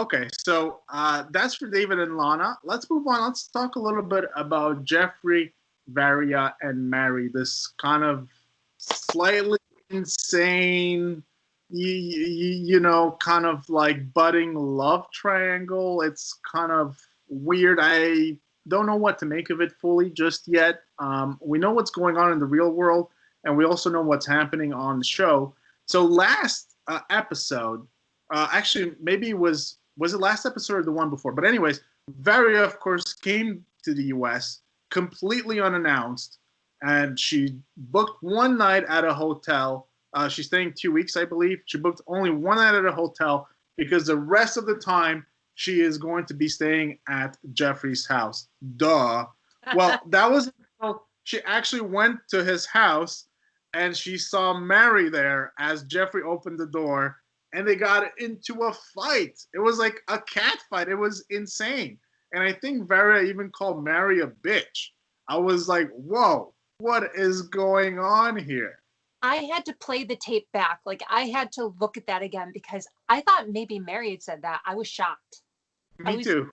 Okay, so that's for David and Lana. Let's move on. Let's talk a little bit about Geoffrey, Varya, and Mary. This kind of slightly insane, kind of like budding love triangle. It's kind of weird. I don't know what to make of it fully just yet. We know what's going on in the real world, and we also know what's happening on the show. So last episode, actually, maybe was it last episode or the one before? But anyways, Varya, of course, came to the U.S. completely unannounced, and she booked one night at a hotel. She's staying 2 weeks, I believe. She booked only one night at a hotel because the rest of the time she is going to be staying at Geoffrey's house. Duh. Well, that was until she actually went to his house and she saw Mary there as Geoffrey opened the door, and they got into a fight. It was like a cat fight. It was insane. And I think Varya even called Mary a bitch. I was like, whoa, what is going on here? I had to play the tape back. Like, I had to look at that again because I thought maybe Mary had said that. I was shocked. Me too.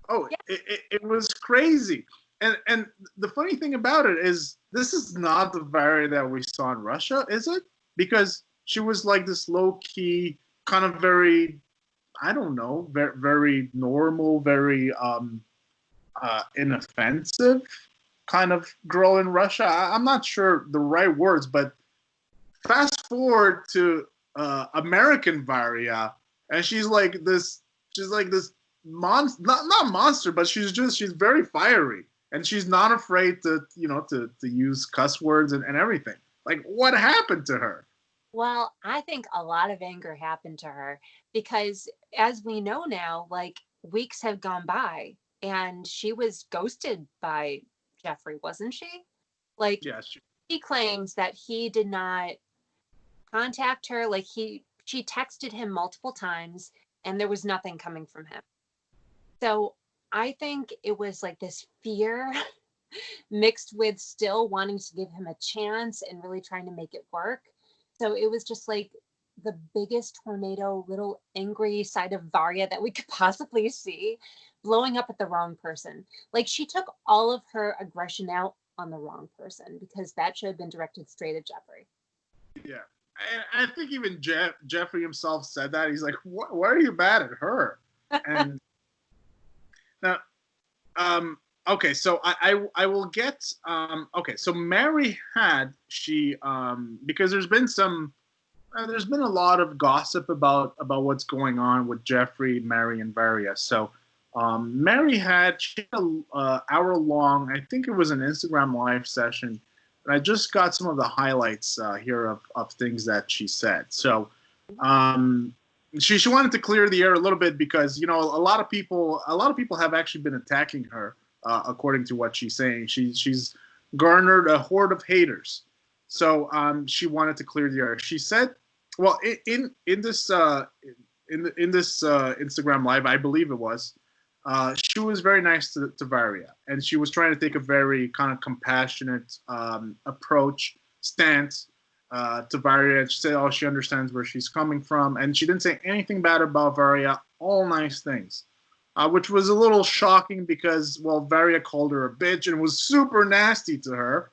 Oh, yeah. It was crazy. And the funny thing about it is this is not the Varya that we saw in Russia, is it? Because she was like this low-key, kind of very, I don't know, very, very normal, very inoffensive kind of girl in Russia. I'm not sure the right words, but fast forward to American Varya, and she's like this monster, not monster, but she's very fiery, and she's not afraid to use cuss words and everything. Like, what happened to her? Well, I think a lot of anger happened to her because, as we know now, like, weeks have gone by and she was ghosted by Geoffrey, wasn't she? Like, yeah, she claims that he did not contact her. Like, she texted him multiple times and there was nothing coming from him. So I think it was like this fear mixed with still wanting to give him a chance and really trying to make it work. So it was just like the biggest tornado, little angry side of Varya that we could possibly see, blowing up at the wrong person. Like, she took all of her aggression out on the wrong person because that should have been directed straight at Geoffrey. Yeah. I think even Geoffrey himself said that. He's like, why are you mad at her? And now, okay, so I will get okay. So Mary had because there's been a lot of gossip about what's going on with Geoffrey, Mary, and Varya. So Mary had an hour-long, I think it was an Instagram live session, and I just got some of the highlights here of things that she said. So she wanted to clear the air a little bit because a lot of people have actually been attacking her. According to what she's saying, she's garnered a horde of haters. So she wanted to clear the air. She said, well, in this Instagram live, I believe it was, she was very nice to Varya, and she was trying to take a very kind of compassionate stance to Varya. And she said, oh, she understands where she's coming from, and she didn't say anything bad about Varya. All nice things. Which was a little shocking because, well, Varya called her a bitch and was super nasty to her.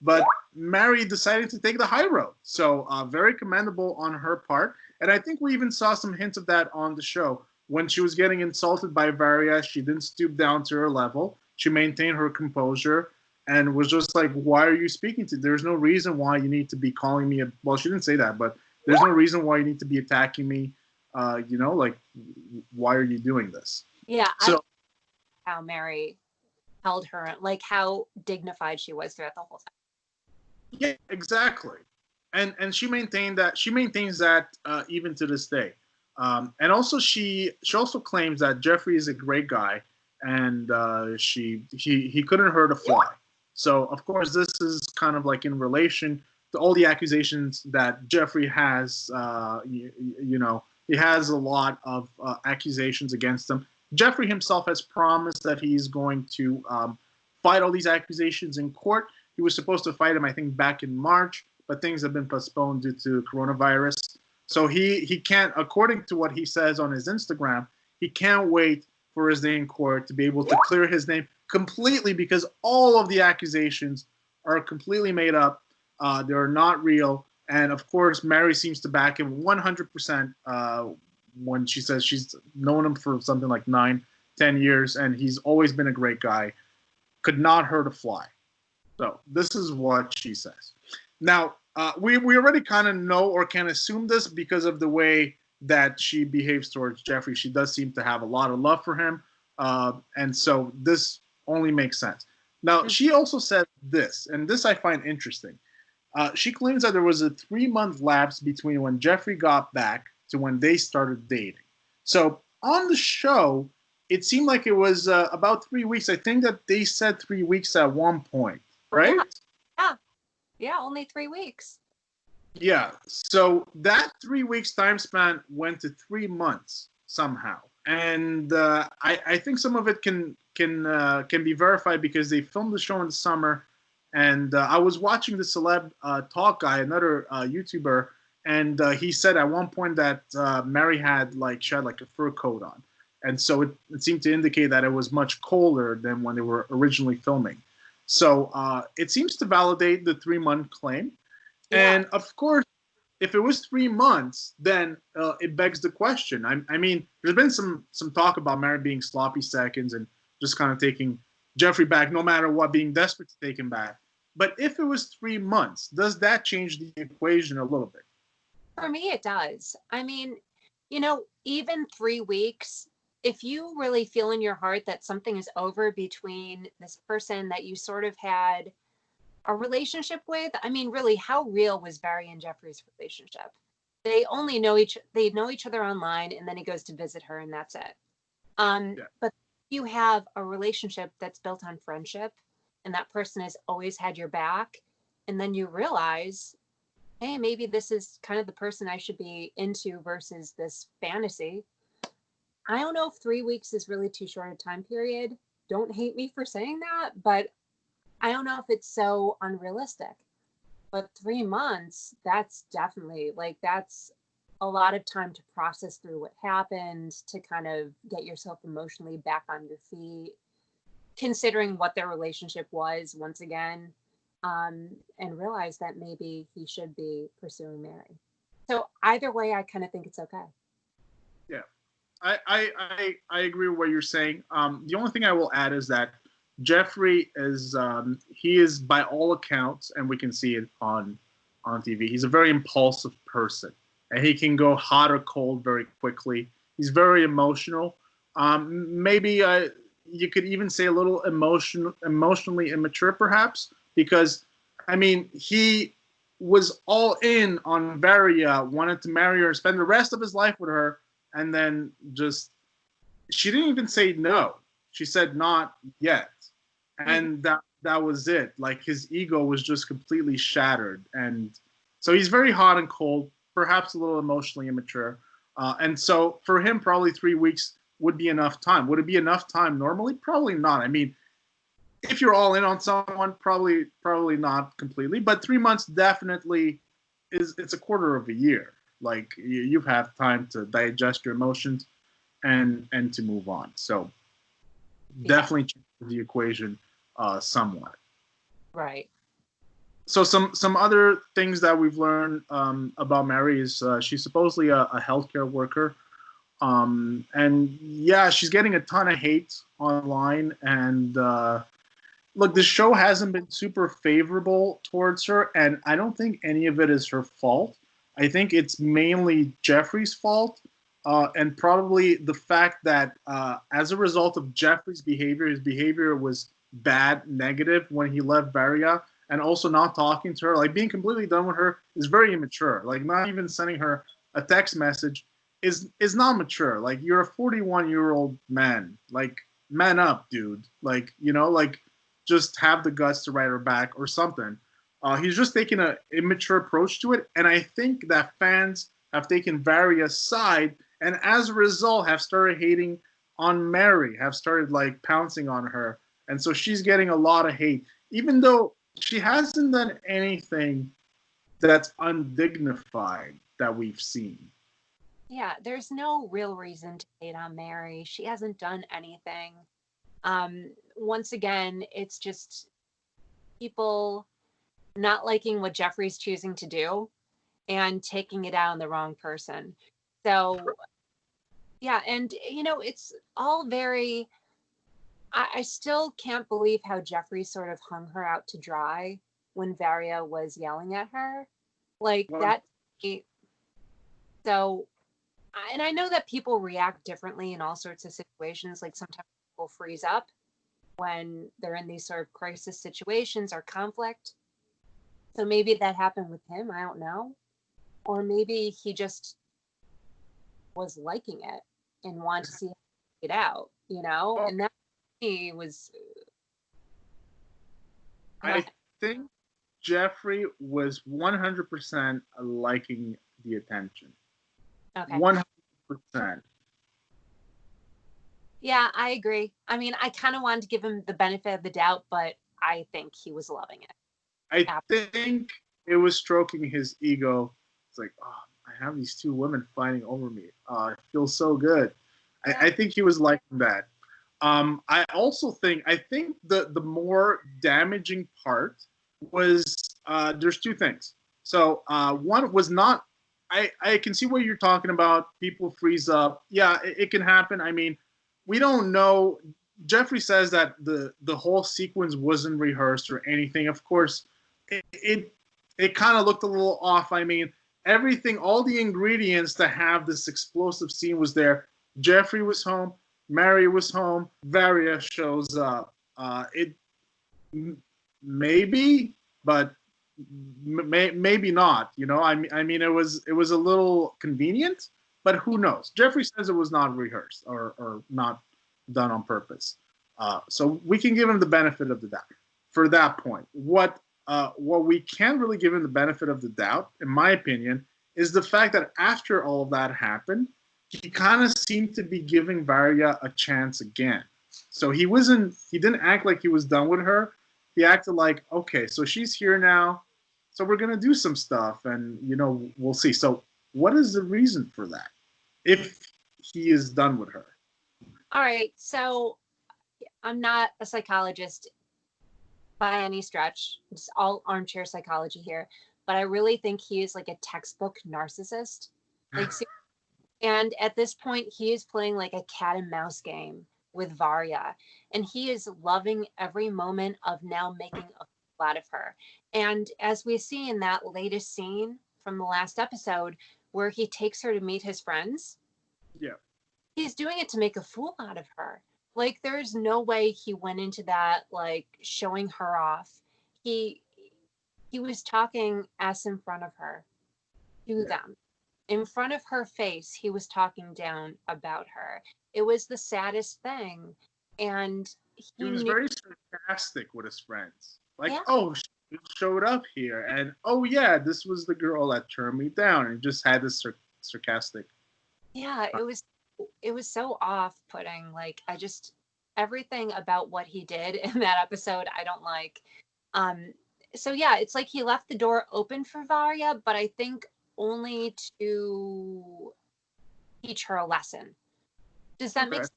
But Mary decided to take the high road. So very commendable on her part. And I think we even saw some hints of that on the show. When she was getting insulted by Varya, she didn't stoop down to her level. She maintained her composure and was just like, why are you speaking to me? There's no reason why you need to be calling me well, she didn't say that, but there's no reason why you need to be attacking me. Like, why are you doing this? Yeah, so, how Mary held her, like how dignified she was throughout the whole time. Yeah, exactly. And she maintains that even to this day. And also she also claims that Geoffrey is a great guy, and he couldn't hurt a fly. So of course this is kind of like in relation to all the accusations that Geoffrey has. He has a lot of accusations against him. Geoffrey himself has promised that he's going to fight all these accusations in court. He was supposed to fight him, I think, back in March, but things have been postponed due to coronavirus. So he can't, according to what he says on his Instagram, he can't wait for his day in court to be able to clear his name completely because all of the accusations are completely made up. They're not real. And of course, Mary seems to back him 100% when she says she's known him for something like 9, 10 years, and he's always been a great guy. Could not hurt a fly. So this is what she says. Now, we already kind of know or can assume this because of the way that she behaves towards Geoffrey. She does seem to have a lot of love for him. And so this only makes sense. Now, she also said this, and this I find interesting. She claims that there was a 3-month lapse between when Geoffrey got back to when they started dating. So on the show, it seemed like it was about 3 weeks. I think that they said 3 weeks at one point, right? Yeah, only 3 weeks. Yeah. So that 3 weeks time span went to 3 months somehow, and I think some of it can be verified because they filmed the show in the summer, and I was watching the Celeb Talk guy, another YouTuber, and he said at one point that Mary had she had a fur coat on, and so it seemed to indicate that it was much colder than when they were originally filming. So it seems to validate the 3-month claim. Yeah. And of course, if it was 3 months, then it begs the question. I mean, there's been some talk about Mary being sloppy seconds and just kind of taking Geoffrey back no matter what, being desperate to take him back. But if it was 3 months, does that change the equation a little bit? For me, it does. I mean, even 3 weeks, if you really feel in your heart that something is over between this person that you sort of had a relationship with, I mean, really, how real was Varya and Geoffrey's relationship? They only know each other online, and then he goes to visit her, and that's it. But you have a relationship that's built on friendship, and that person has always had your back, and then you realize, hey, maybe this is kind of the person I should be into versus this fantasy. I don't know if 3 weeks is really too short a time period. Don't hate me for saying that, but I don't know if it's so unrealistic. But 3 months, that's definitely that's a lot of time to process through what happened, to kind of get yourself emotionally back on your feet, considering what their relationship was once again, and realize that maybe he should be pursuing Mary. So either way, I kind of think it's okay. Yeah. I agree with what you're saying. The only thing I will add is that Geoffrey is he is, by all accounts, and we can see it on TV, he's a very impulsive person, and he can go hot or cold very quickly. He's very emotional. Maybe you could even say a little emotionally immature, perhaps, because I mean he was all in on Varya, wanted to marry her, spend the rest of his life with her. And then she didn't even say no. She said not yet. And that was it. His ego was just completely shattered. And so he's very hot and cold, perhaps a little emotionally immature. And so for him, probably 3 weeks would be enough time. Would it be enough time normally? Probably not. I mean, if you're all in on someone, probably not completely. But 3 months definitely it's a quarter of a year. You've had time to digest your emotions and to move on. So definitely change the equation somewhat. Right. So some other things that we've learned about Mary is she's supposedly a healthcare worker. And yeah, she's getting a ton of hate online. And look, this show hasn't been super favorable towards her. And I don't think any of it is her fault. I think it's mainly Geoffrey's fault, and probably the fact that as a result of Geoffrey's behavior, his behavior was bad, negative when he left Varya, and also not talking to her, being completely done with her is very immature. Not even sending her a text message is not mature. You're a 41-year-old man. Man up, dude. Just have the guts to write her back or something. He's just taking an immature approach to it, and I think that fans have taken Varya's side, and as a result have started hating on Mary, have started pouncing on her, and so she's getting a lot of hate, even though she hasn't done anything that's undignified. that we've seen. Yeah, there's no real reason to hate on Mary. She hasn't done anything. Once again, it's just people not liking what Geoffrey's choosing to do and taking it out on the wrong person. So, yeah, and it's all very. I still can't believe how Geoffrey sort of hung her out to dry when Varya was yelling at her. Like Well, that. So, and I know that people react differently in all sorts of situations. Like sometimes people freeze up when they're in these sort of crisis situations or conflict. So maybe that happened with him. I don't know. Or maybe he just was liking it and wanted to see how it out, well, And that he was. Go I ahead. think Geoffrey was 100% liking the attention. Okay. 100%. Yeah, I agree. I mean, I kind of wanted to give him the benefit of the doubt, but I think he was loving it. I Yeah. think it was stroking his ego. It's like, oh, I have these two women fighting over me. It feels so good. I think he was liking that. I think the more damaging part was there's two things. So one was not. I can see what you're talking about. People freeze up. Yeah, it can happen. I mean, we don't know. Geoffrey says that the whole sequence wasn't rehearsed or anything. Of course, it kind of looked a little off. I mean, everything, all the ingredients to have this explosive scene was there. Geoffrey was home. Mary was home. Varya shows up. It maybe, but maybe not. I mean, it was a little convenient, but who knows? Geoffrey says it was not rehearsed or not done on purpose. So we can give him the benefit of the doubt for that point. What we can really give him the benefit of the doubt, in my opinion, is the fact that after all of that happened, he kind of seemed to be giving Varya a chance again. So he didn't act like he was done with her. He acted like, okay, so she's here now, so we're gonna do some stuff, and we'll see. So what is the reason for that? If he is done with her, All right. So I'm not a psychologist by any stretch. It's all armchair psychology here. But I really think he is like a textbook narcissist. Like, and at this point, he is playing like a cat and mouse game with Varya. And he is loving every moment of now making a fool out of her. And as we see in that latest scene from the last episode, where he takes her to meet his friends, yeah, he's doing it to make a fool out of her. Like there's no way he went into that like showing her off. He he was talking us in front of her to yeah. them. In front of her face, he was talking down about her. It was the saddest thing. And He he was knew, very sarcastic with his friends. Like, yeah, oh, she showed up here, and oh yeah, this was the girl that turned me down, and just had this sarcastic. yeah, it was so off-putting. Like I just everything about what he did in that episode I don't like. Um so yeah, it's like he left the door open for Varya, but I think only to teach her a lesson. Does that make Okay. sense?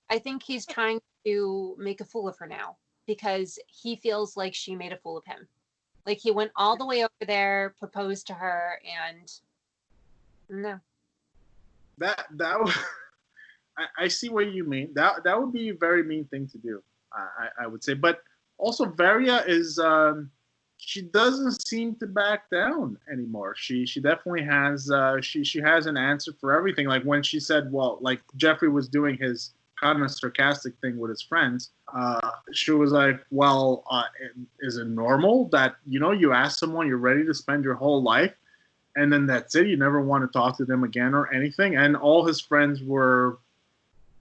I think he's trying to make a fool of her now because he feels like she made a fool of him. Like he went all the way over there, proposed to her, and no. That I see what you mean. That would be a very mean thing to do. I would say, but also Varia is she doesn't seem to back down anymore. She definitely has she has an answer for everything. Like when she said, well, like Geoffrey was doing his kind of sarcastic thing with his friends. She was like, well, is it normal that you ask someone you're ready to spend your whole life, and then that's it? You never want to talk to them again or anything? And all his friends were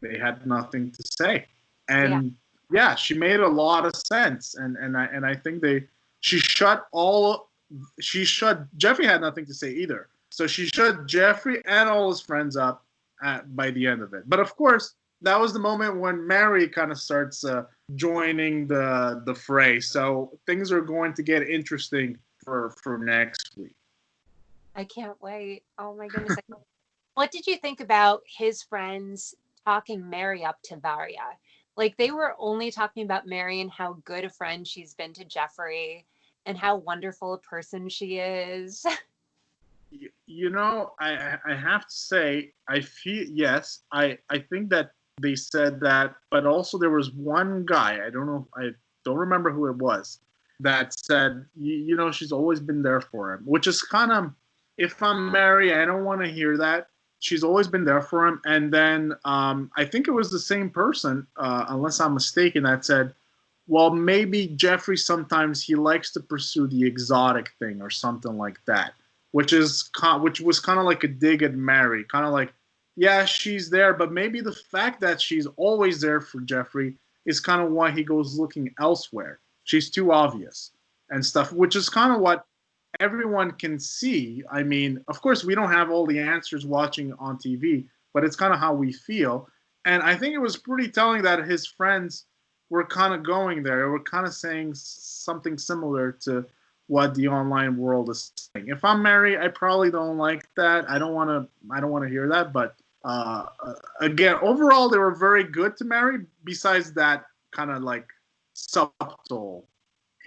they had nothing to say. Yeah. And yeah, she made a lot of sense. And I think she shut Geoffrey had nothing to say either. So she shut Geoffrey and all his friends up by the end of it. But of course, that was the moment when Mary kind of starts joining the fray. So things are going to get interesting for next week. I can't wait. Oh my goodness. What did you think about his friends talking Mary up to Varya? Like they were only talking about Mary and how good a friend she's been to Geoffrey and how wonderful a person she is. You know, I have to say, I feel, yes, I think that they said that, but also there was one guy, I don't know, I don't remember who it was, that said, you know, she's always been there for him, which is kind of, if I'm Mary, I don't want to hear that. She's always been there for him. And then I think it was the same person, unless I'm mistaken, that said, well, maybe Geoffrey sometimes he likes to pursue the exotic thing or something like that, which was kind of like a dig at Mary, kind of like, yeah, she's there, but maybe the fact that she's always there for Geoffrey is kind of why he goes looking elsewhere. She's too obvious and stuff, which is kind of what everyone can see. I mean, of course, we don't have all the answers watching on TV, but it's kind of how we feel. And I think it was pretty telling that his friends were kind of going there. We're kind of saying something similar to what the online world is saying. If I'm married, I probably don't like that. I don't want to. I don't want to hear that. But again, overall, they were very good to marry. Besides that, kind of like subtle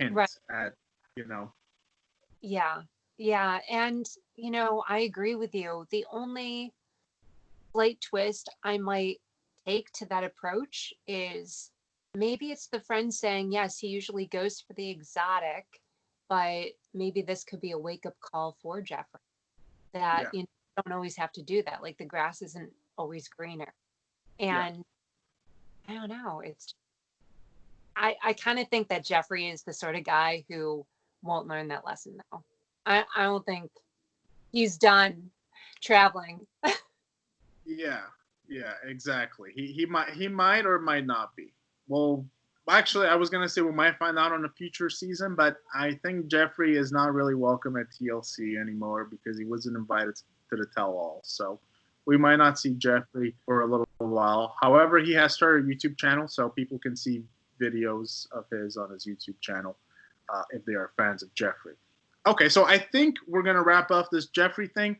Right. hint at you know. Yeah. Yeah. And, I agree with you. The only slight twist I might take to that approach is maybe it's the friend saying, yes, he usually goes for the exotic, but maybe this could be a wake up call for Jeffrey that, Yeah, you don't always have to do that. Like the grass isn't always greener. yeah. And I don't know. I kind of think that Jeffrey is the sort of guy who won't learn that lesson though. I don't think he's done traveling. Yeah, yeah, exactly. He might or might not be. Well, actually, I was gonna say we might find out on a future season, but I think Jeffrey is not really welcome at TLC anymore because he wasn't invited to the tell-all. So we might not see Jeffrey for a little while. However, he has started a YouTube channel, so people can see videos of his on his YouTube channel if they are fans of Jeffrey. Okay, so I think we're gonna wrap up this Jeffrey thing.